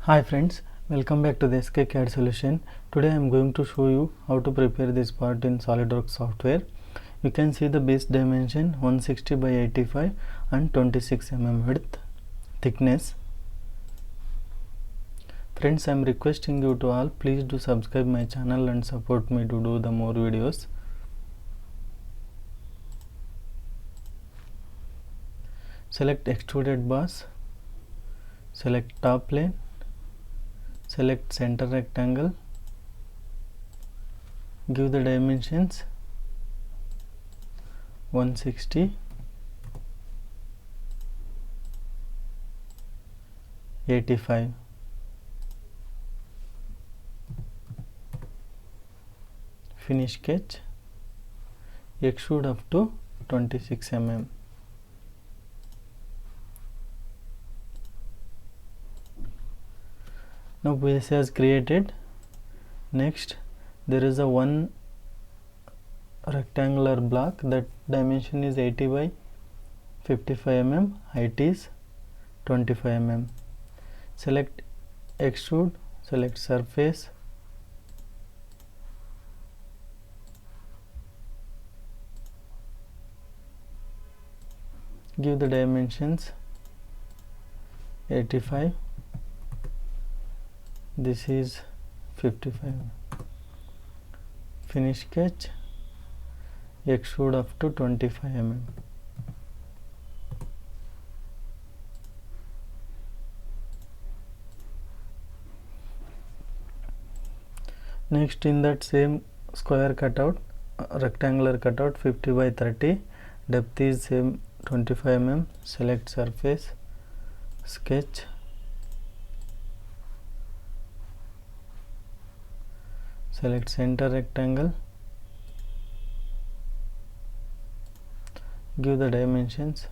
Hi friends, welcome back to the SK solution. Today I am going to show you how to prepare this part in SolidWorks software. You can see the base dimension 160 by 85 and 26 mm width thickness. Friends, I am requesting you to all please do subscribe my channel and support me to do the more videos. Select extruded boss, select top plane, select center rectangle, give the dimensions 160, 85. Finish sketch, extrude up to 26 mm. Now base has created. Next there is a one rectangular block that dimension is 80 by 55 mm, height is 25 mm. Select extrude, select surface, give the dimensions 85, this is 55. Finish sketch, extrude up to 25 mm. Next, in that same square cutout, rectangular cutout 50 by 30, depth is same 25 mm. Select surface, sketch, select center rectangle, give the dimensions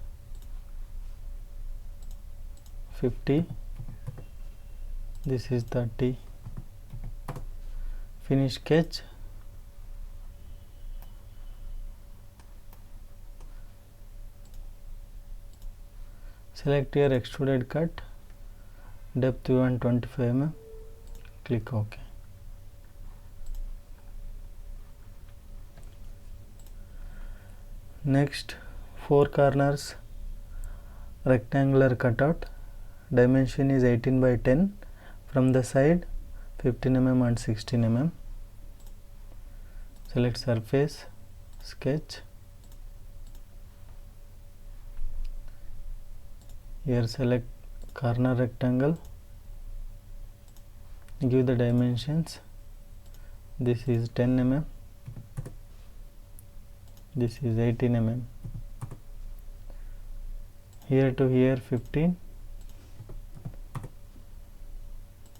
50, this is 30. Finish sketch, select your extruded cut, depth you want 25 mm, click OK. Next, 4 corners rectangular cutout, dimension is 18 by 10, from the side 15 mm and 16 mm. Select surface, sketch, here select corner rectangle, give the dimensions, this is 10 mm, this is 18 mm, here to here 15,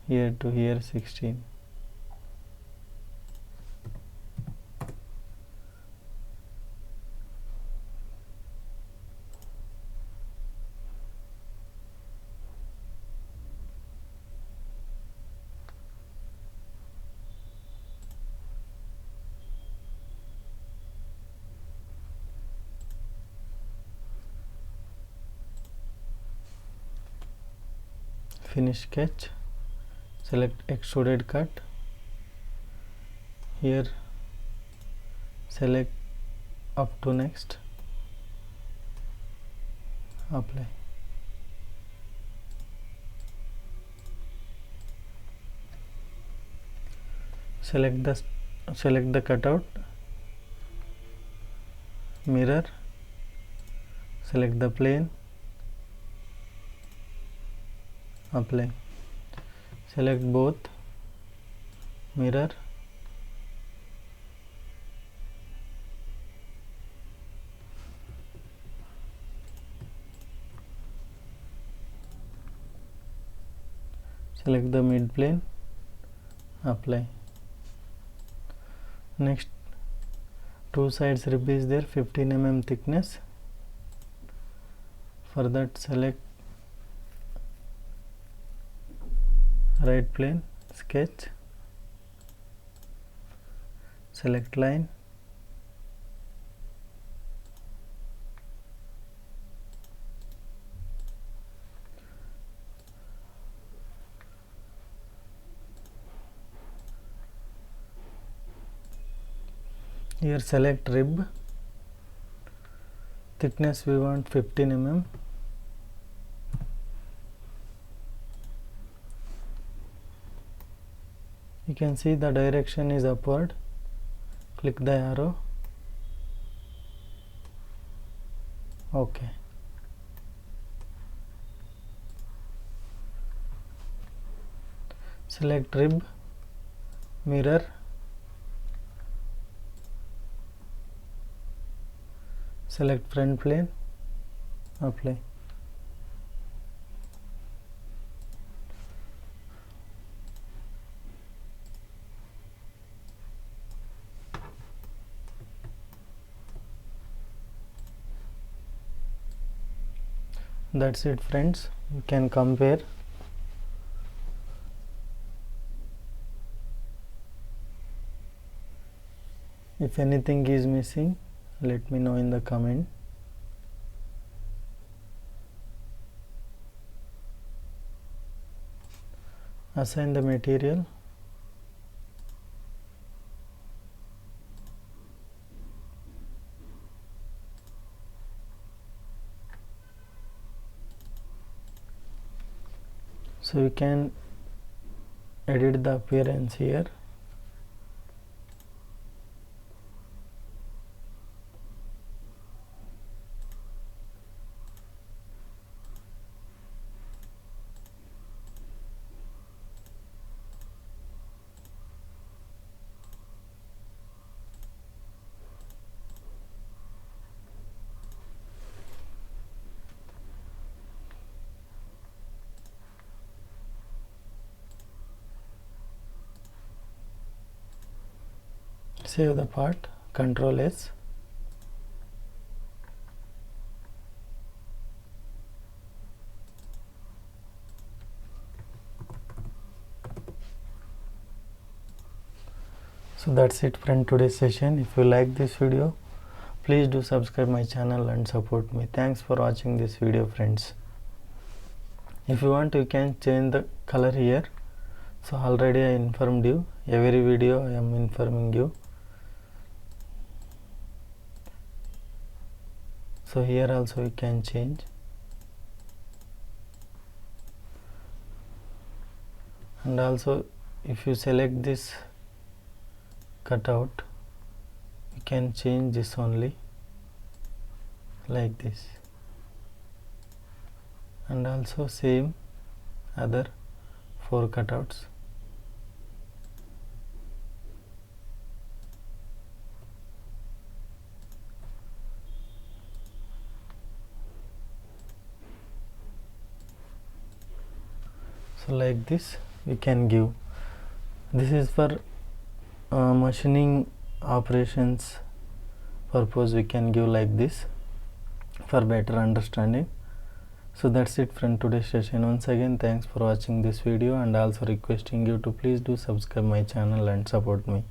here to here 16. Finish sketch, select extruded cut, here select up to next, apply. Select the cutout, mirror, select the plane, apply. Select both, mirror, select the mid plane, apply. Next, two sides rib is there, 15 mm thickness. For that select right plane, sketch, select line, Here select rib, thickness we want 15 mm. You can see the direction is upward. Click the arrow. OK. Select rib, mirror, select front plane, apply. That's it friends, you can compare. If anything is missing, let me know in the comment. Assign the material. So you can edit the appearance here. Save the part, Ctrl S. So that's it friend, today's session. If you like this video, please do subscribe my channel and support me. Thanks for watching this video friends. If you want, you can change the color here. So already I informed you, every video I am informing you. So here also you can change. And also if you select this cutout, you can change this only like this. And also same other 4 cutouts. So like this we can give. This is for machining operations purpose, we can give like this for better understanding. So that's it from today's session. Once again, thanks for watching this video and also requesting you to please do subscribe my channel and support me.